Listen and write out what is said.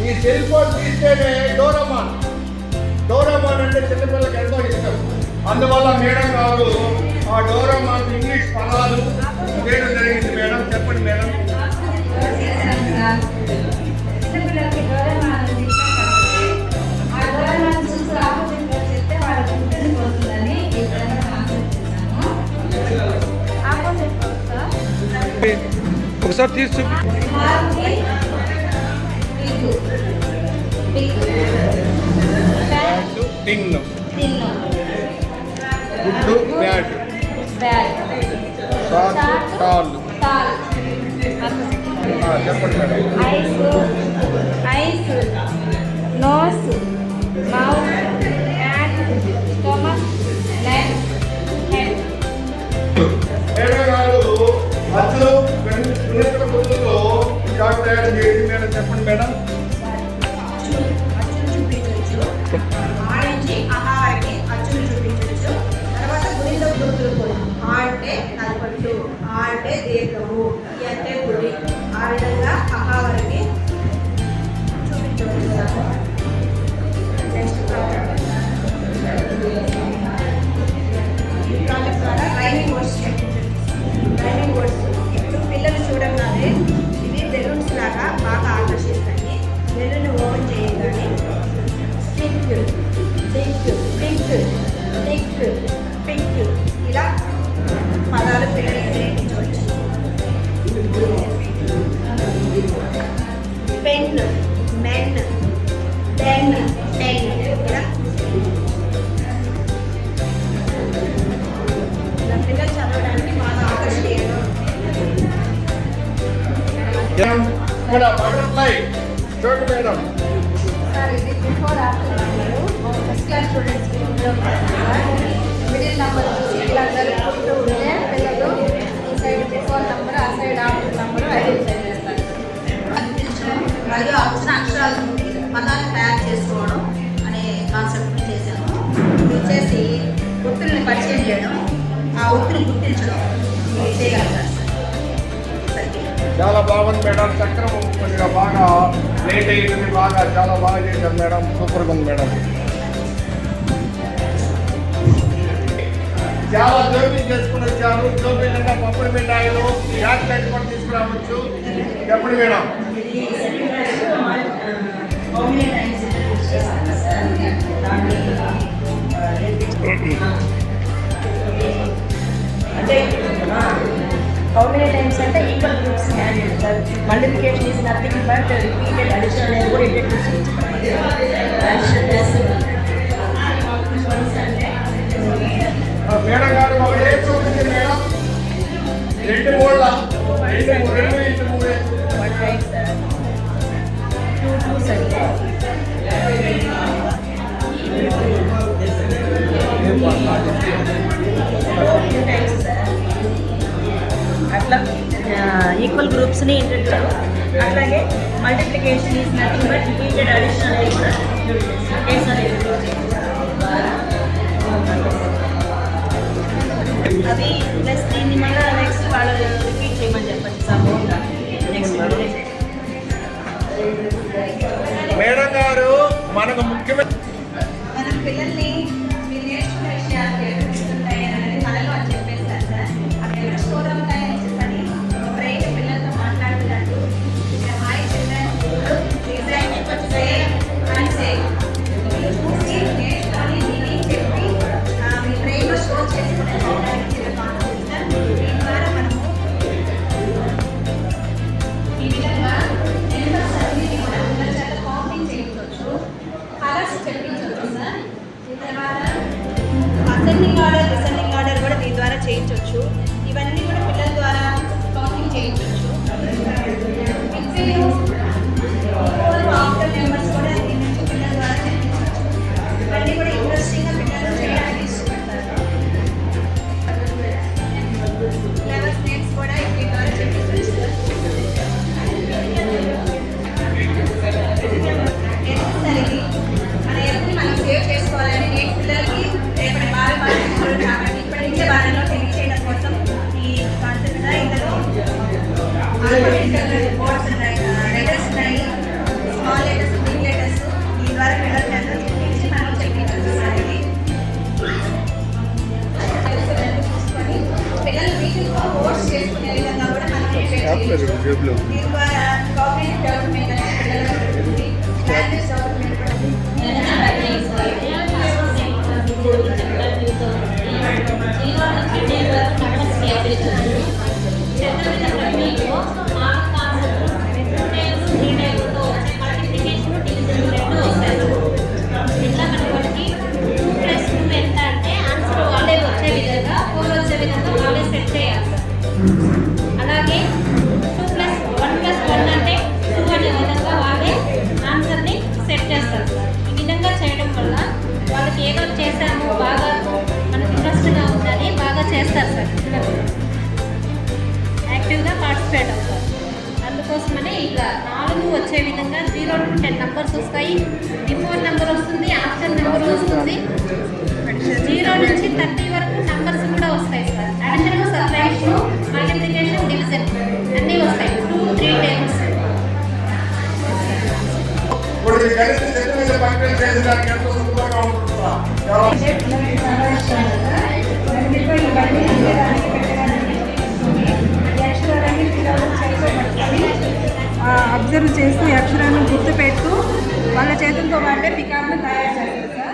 ఈ cell phone తీస్తేనే Doraemon అంటే చిన్నపిల్లలకి ఎంతో ఇష్టం. అందువల్ల మేడం గారు ఆ డోరామాన్ ఇంగ్లీష్ పదాలు చేయడం జరిగింది. మేడం చెప్పండి మేడం. ఒకసారి తీసి చూపి. గుడ్డు బ్యాట్ టాల్ చెప్పండి madam. Eyes nose mouth hand stomach leg head. Madam గారు అచ్చులు సున్నిత గుర్తుతో చాట్ తయారు చేసి మేడం చెప్పండి మేడం. ఆడించి ఆహారానికి అచ్చులు చూపించవచ్చు. తర్వాత గుడిలో గుర్తులు అంటే నలుపట్టు, అంటే దీర్ఘము, అంటే గుడి, ఆ విధంగా ఆహారానికి చూపించవచ్చు. నెక్స్ట్ ప్రాజెక్ట్ ద్వారా రైమింగ్ వర్డ్స్ రైమింగ్ వర్డ్స్ ఇప్పుడు పిల్లలు చూడగానే ఇవి బెలూన్స్ లాగా బాగా ఆకర్షిస్తాయి. బెలూన్ ఓపెన్ చేయగానే pink pink pink pink pink ఇలా పదాలు పిల్లలకి నేర్పించవచ్చు. పెన్ మెన్ పెన్ పెన్ ఇలా పిల్లలు చదవడానికి బాగా ఆకర్షణీయంగా బటర్ఫ్లై చూడండి మేడం. సార్ ఇది బిఫోర్ ఆఫ్టర్ ఫస్ట్ క్లాస్ స్టూడెంట్స్కి మిడిల్ నెంబర్ చూసి ఇలా జరుపుకుంటూ ఉంటే పిల్లలు ఈ సైడ్ బిఫోర్ నెంబర్ ఆ సైడ్ ఆఫ్టర్ నెంబర్ ఐడెంటిఫై చేస్తారు. మరియు వచ్చిన అక్షరాల నుండి పదాలు తయారు చేసుకోవడం అనే కాన్సెప్ట్ చేశాను. ఇది చేసి గుర్తుల్ని పరిచయం చేయడం, ఆ గుర్తుని గుర్తించడం చేయగలుగుతారు సార్. చాలా బాగుంది మేడం. చక్రం కొద్దిగా బాగా లేట్ అయ్యింది. బాగా చాలా బాగా చేశారు మేడం. సూపర్గా ఉంది మేడం. చాలా జోబీ చేసుకుని వచ్చారు. జోబీలంగా పప్పుడు మిఠాయిలు గ్యాస్ లైట్ కూడా తీసుకురావచ్చు. చెప్పండి మేడం. అంటే how many times అంటే ఈక్వల్ గ్రూప్స్ హ్యాండ్ చేస్తారు. Multiplication is nothing but repeated addition అనేది కూడా ఇంట్రడ్యూస్ మేడం గారు ఒక ఏం చూపించింది మేడం. 2 మూడు 2 ఇంటూ 3 అట్లా ఈక్వల్ గ్రూప్స్ని ఇంట్రడ్యూస్. అట్లాగే multiplication is nothing but repeated addition అనేది కూడా కేస్ అనేది అవి ప్లస్ దీన్ని మళ్ళీ నెక్స్ట్ వాళ్ళు రిపీట్ చేయమని చెప్పండి సార్. నెక్స్ట్ మేడం గారు మనకు ముఖ్యమైన మనం పిల్లల్ని మీరు నేర్చుకున్న విషయాలు నేర్పిస్తుంటాయి అనేది మనలో అని చెప్పేస్తారు సార్. అవి ఎక్కడ స్టోర్ అవుతాయని చెప్పని బ్రెయిన్ పిల్లలతో మాట్లాడుతున్నట్టు హాయ్ చిల్డ్రన్ డిజైన్ అని సే చూసి నేర్చుకొని దీన్ని చెప్పి మీ బ్రెయిన్లో స్టోర్ చేసుకునే దీని ద్వారా మనము ఈ విధంగా ఎంత చదివి కూడా పిల్లల చేత కాపీ చేయించవచ్చు. కలర్స్ చెప్పించవచ్చు సార్. తర్వాత అసెండింగ్ ఆర్డర్ డిసెండింగ్ ఆర్డర్ కూడా దీని ద్వారా చేయించవచ్చు. ఇవన్నీ కూడా పిల్లల ద్వారా కౌంటింగ్ చేయించవచ్చు. ఆఫ్టర్ నెంబర్స్ కూడా దీని నుంచి పిల్లల ద్వారా చేయించవచ్చు. ఇవన్నీ కూడా ఇంట్రెస్టింగ్గా పిల్లలు చేయడానికి ఇష్టపడతారు. లెవెల్స్ నేమ్స్ కూడా దీని ద్వారా చేయించవచ్చు సార్. మన ఎప్పుడు మనం సేవ్ చేసుకోవాలని నేను పిల్లలకి రేపటి బాగా కాబట్టి ఇప్పటి నుంచే బాగా తెలియచేయడం కోసం ఈ కాన్సెప్ట్ ఇందులో బోర్డ్స్ ఉన్నాయి, లెటర్స్ ఉన్నాయి, స్మాల్ లెటర్స్ తీసుకోలేదు జేబులో. దీని ద్వారా కాగ్నిటివ్ డెవలప్మెంట్ అనేది పిల్లలకు జరుగుతుంది. లాంగ్వేజ్ డెవలప్మెంట్ కూడా అలాగే 2+1+1 అంటే 2 అనే విధంగా వాళ్ళే ఆన్సర్ని సెట్ చేస్తారు సార్. ఈ విధంగా చేయడం వల్ల వాళ్ళకి ఏదో చేశాము బాగా మనకు ఇంట్రెస్ట్గా ఉందని బాగా చేస్తారు సార్. పిల్లలు యాక్టివ్గా పార్టిసిపేట్ అవుతారు. అందుకోసమనే ఇలా 4 వచ్చే విధంగా 0 to 10 నెంబర్స్ వస్తాయి. బిఫోర్ నెంబర్ వస్తుంది, ఆఫ్టర్ నెంబర్ వస్తుంది. 0 నుంచి 30 వరకు నెంబర్స్ కూడా వస్తాయి sir. Addition, subtraction, multiplication, division అన్నీ వస్తాయి. 2, 3 టైమ్స్. ఇప్పుడు ఈ గణిత చెట్టు మీద పంపిణీ చేసేదానికి ఎంతో సులభంగా ఉంటుందా? చాలా అబ్జర్వ్ చేస్తూ ఈ అక్షరాలను గుర్తుపెడుతూ వాళ్ళ చేతులతో వాళ్ళే పికార్లు తయారు చేస్తారు సార్.